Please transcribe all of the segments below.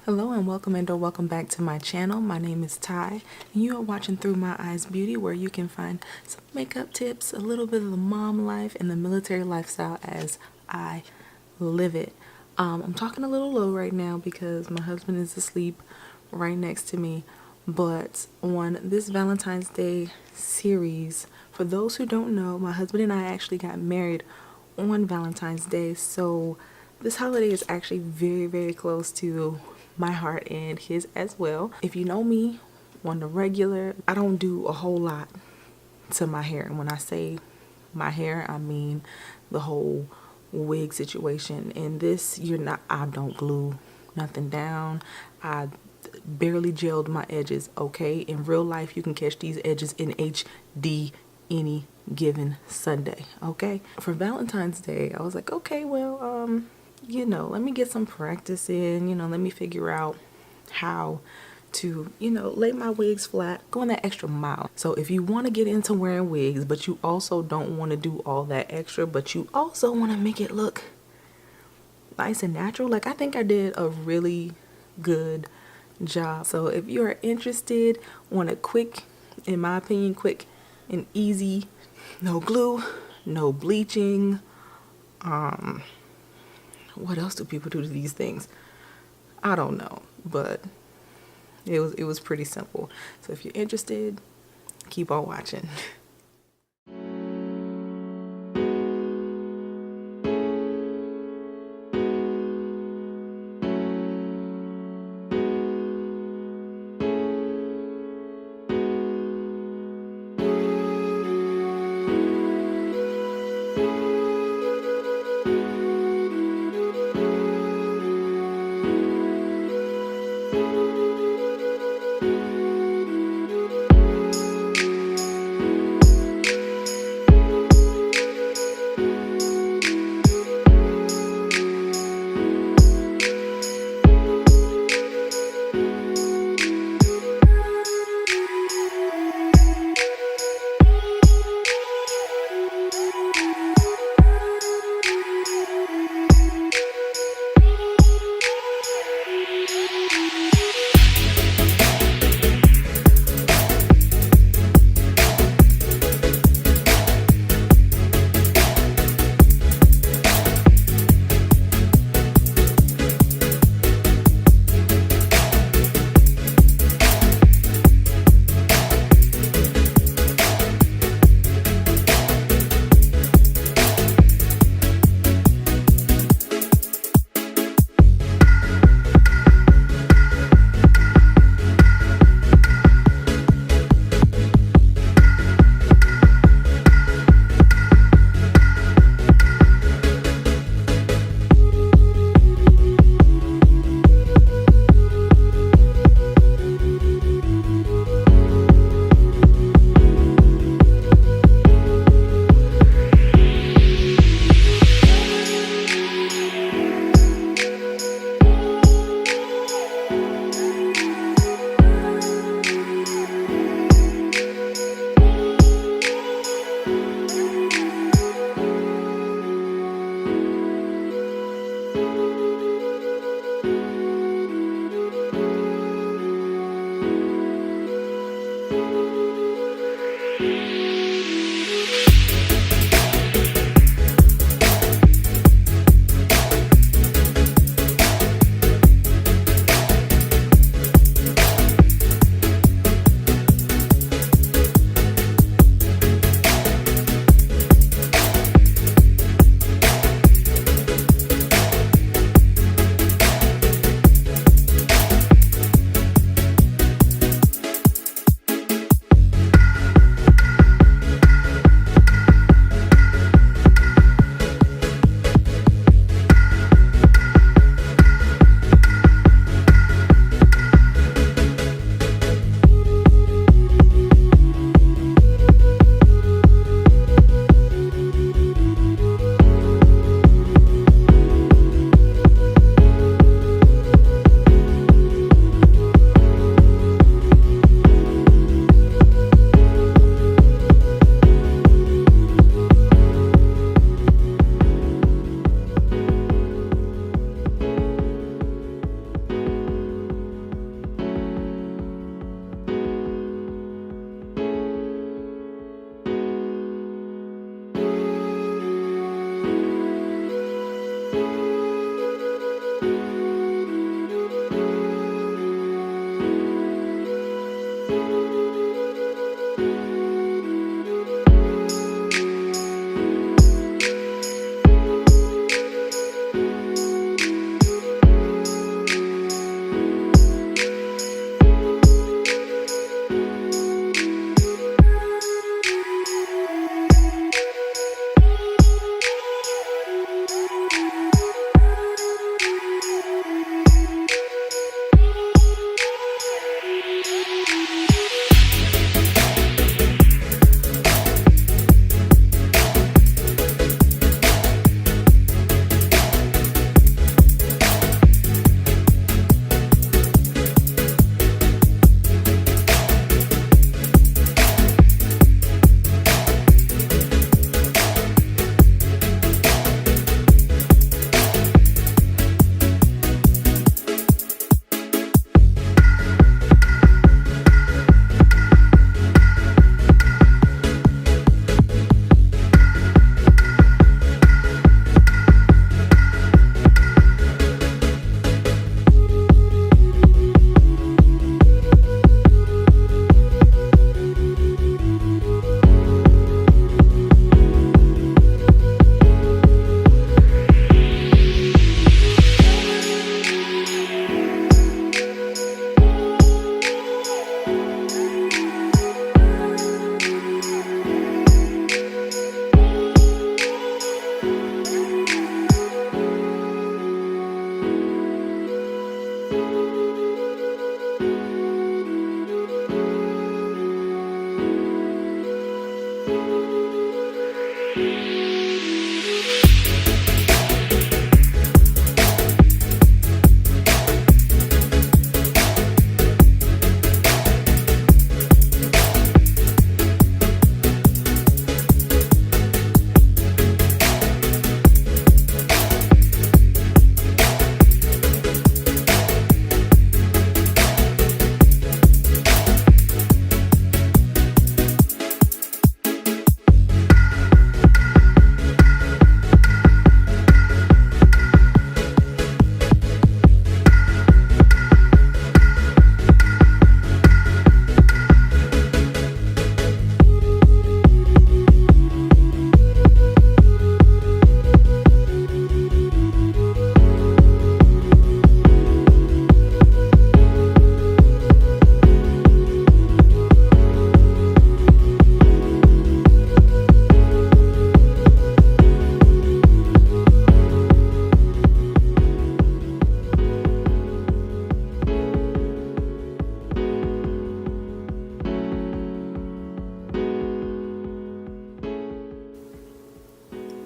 Hello and welcome back to my channel. My name is Ty and you are watching Through My Eyes Beauty, where you can find some makeup tips, a little bit of the mom life and the military lifestyle as I live it. I'm talking a little low right now because my husband is asleep right next to me, but on this Valentine's Day series, for those who don't know, my husband and I actually got married on Valentine's Day, so this holiday is actually very close to my heart and his as well. If you know me on the regular, I don't do a whole lot to my hair, and when I say my hair, I mean the whole wig situation. And this, I don't glue nothing down. I barely gelled my edges. Okay, in real life you can catch these edges in HD any given Sunday. Okay, for Valentine's Day I was like, okay, well, let me get some practice in, let me figure out how to, lay my wigs flat, going that extra mile. So if you want to get into wearing wigs, but you also don't want to do all that extra, but you also want to make it look nice and natural, like I think I did a really good job. So if you are interested, want a quick, in my opinion, quick and easy, no glue, no bleaching, what else do people do to these things? I don't know, but it was pretty simple. So if you're interested, keep on watching.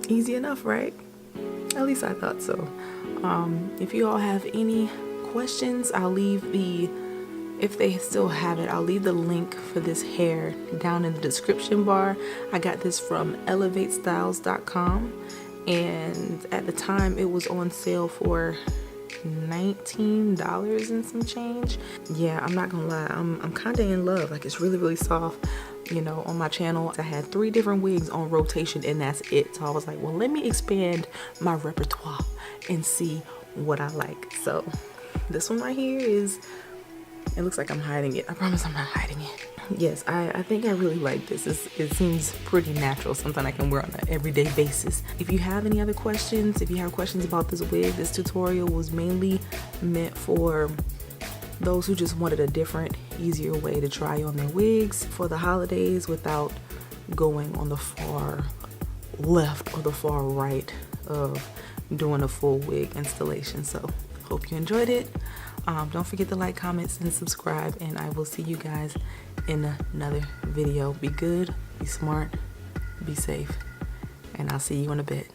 Easy enough, right? At least I thought so. If you all have any questions, I'll leave the, if they still have it, I'll leave the link for this hair down in the description bar. I got this from elevatestyles.com, and at the time it was on sale for $19 and some change. Yeah, I'm not gonna lie, I'm kind of in love. Like, it's really soft. You know, on my channel I had 3 different wigs on rotation, and that's it. So I was like, well, let me expand my repertoire and see what I like. So this one right here is, it looks like I'm hiding it. I promise I'm not hiding it. Yes, I think I really like this. It seems pretty natural, something I can wear on an everyday basis. If you have any other questions, if you have questions about this wig, this tutorial was mainly meant for those who just wanted a different, easier way to try on their wigs for the holidays without going on the far left or the far right of doing a full wig installation. So hope you enjoyed it. Don't forget to like, comment, and subscribe, and I will see you guys in another video. Be good, be smart, be safe, and I'll see you in a bit.